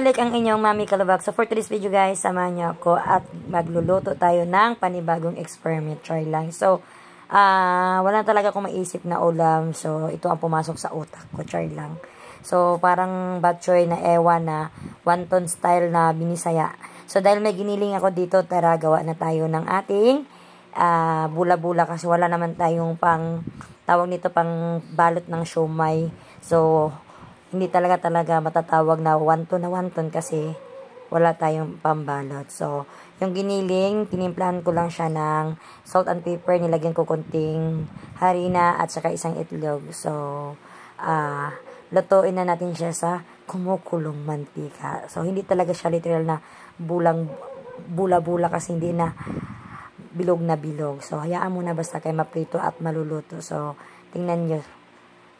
balik ang inyong Mami Kalabak. So, for today's video guys, samahan niyo ako at magluluto tayo ng panibagong experiment. Try lang. So, wala talaga akong maisip na ulam. So, ito ang pumasok sa utak ko. Try lang. So, parang batchoy na ewan na wonton style na binisaya. So, dahil may giniling ako dito, tara gawa na tayo ng ating bula-bula kasi wala naman tayong tawag nito pang balot ng siomay. So, hindi talaga matatawag na wonton kasi wala tayong pambalot. So, yung giniling, tinimplahan ko lang siya ng salt and pepper, nilagyan ko konting harina at saka isang itlog. So, lutuin na natin siya sa kumukulong mantika. So, hindi talaga siya literal na bula-bula kasi hindi na bilog na bilog. So, hayaan muna basta kayo maprito at maluluto. So, tingnan nyo.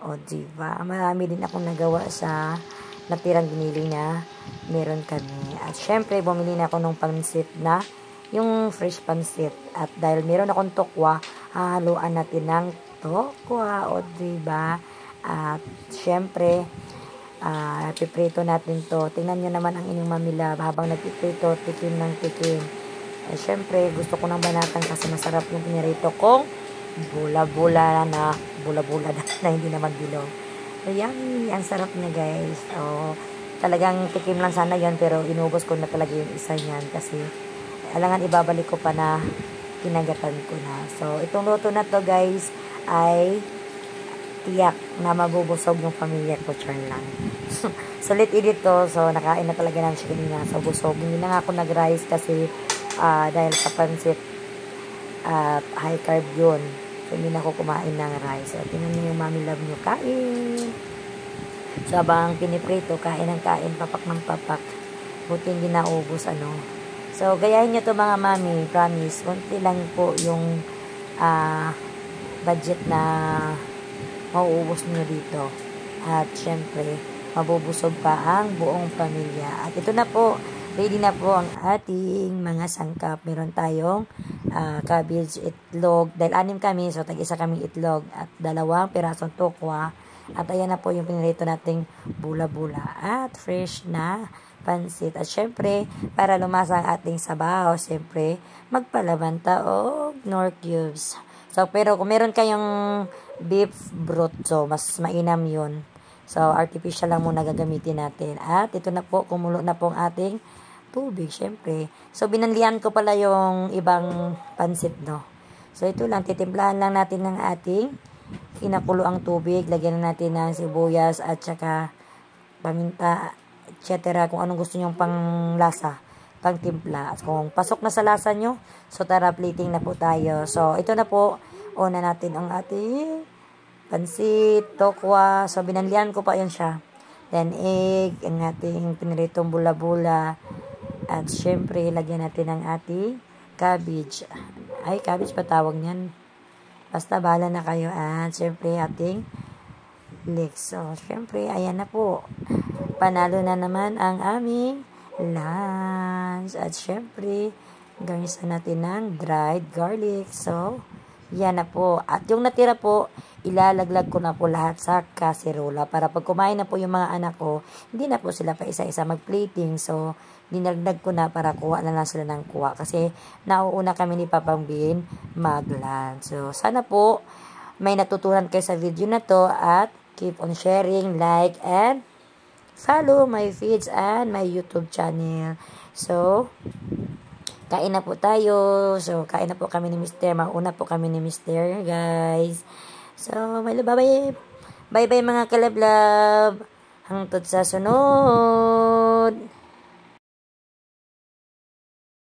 O, diba? Marami din akong nagawa sa natirang giniling na meron kami. At syempre, bumili na ako ng pansit na yung fresh pansit. At dahil meron akong tokwa, hahaluan natin ng tokwa. O, diba? At syempre, piprito natin to. Tingnan nyo naman ang inyong mamila habang nagpiprito, tikim ng tikim. Eh, syempre, gusto ko ng banatan kasi masarap yung pinirito kong bula-bula na hindi naman bilog. So, yummy. Ang sarap niya, guys. So, talagang tikim lang sana yon pero inubos ko na talaga yung isa niyan kasi alangan ibabalik ko pa na kinagatan ko na. So, itong luto na to, guys, ay tiyak na mabubusog yung pamilya ko. Char lang. Sulit edit to. So, nakain na talaga namin siya kanina. So, busog. Hindi na nga ako nag-rice kasi dahil sa pansit at high carb yun. So, hindi na ako kumain ng rice. So, tingnan nyo yung mami love nyo. Kain! So, habang piniprito, kain ng kain, papak ng papak. Buti hindi naubos, So, gayahin nyo to mga mami. Promise. Kunti lang po yung budget na mauubos nyo dito. At, syempre, mabubusog pa ang buong pamilya. At ito na po. Ready na po ang ating mga sangkap. Meron tayong cabbage, itlog. Dahil 6 kami, so tag-isa kaming itlog. At 2 pirasong tokwa. At ayan na po yung pinirito nating bula-bula. At fresh na pansit. At syempre, para lumasa ang ating sabaw, syempre, magpalaban taog nor cubes. So, pero kung meron kayong beef broth, so mas mainam yun. So, artificial lang muna gagamitin natin. At ito na po, kumulo na po ang ating tubig, syempre. So, binanlian ko pala yung ibang pansit, no? So, ito lang, titimplahan lang natin ng ating kinakulo ang tubig. Lagyan na natin ng sibuyas at saka paminta, etc. Kung anong gusto nyong pang lasa, pang timpla. At kung pasok na sa lasa nyo, so tara, plating na po tayo. So, ito na po, una natin ang ating pansit, tokwa. So, binanlian ko pa yun siya. Then, egg, ang ating piniritong bula-bula. At, syempre, lagyan natin ang ating cabbage. Ay, cabbage pa tawag niyan. Basta, bahala na kayo. At, syempre, ating leeks. So, syempre, ayan na po. Panalo na naman ang aming lunch. At, syempre, garnisan natin ng dried garlic. So, yan na po. At yung natira po, ilalaglag ko na po lahat sa kaserola para pag kumain na po yung mga anak ko, hindi na po sila pa isa-isa mag-plating. So, dinagdag ko na para kuha na lang sila ng kuha kasi nauuna kami ni Papang Bin mag-lunch. So, sana po may natutunan kayo sa video na to at keep on sharing, like, and follow my feeds and my YouTube channel. So, kain na po tayo. So, kain na po kami ni Mr. Mauna po kami ni Mr. guys. So, bye-bye. Bye-bye mga kalablab. Hangtod sa sunod.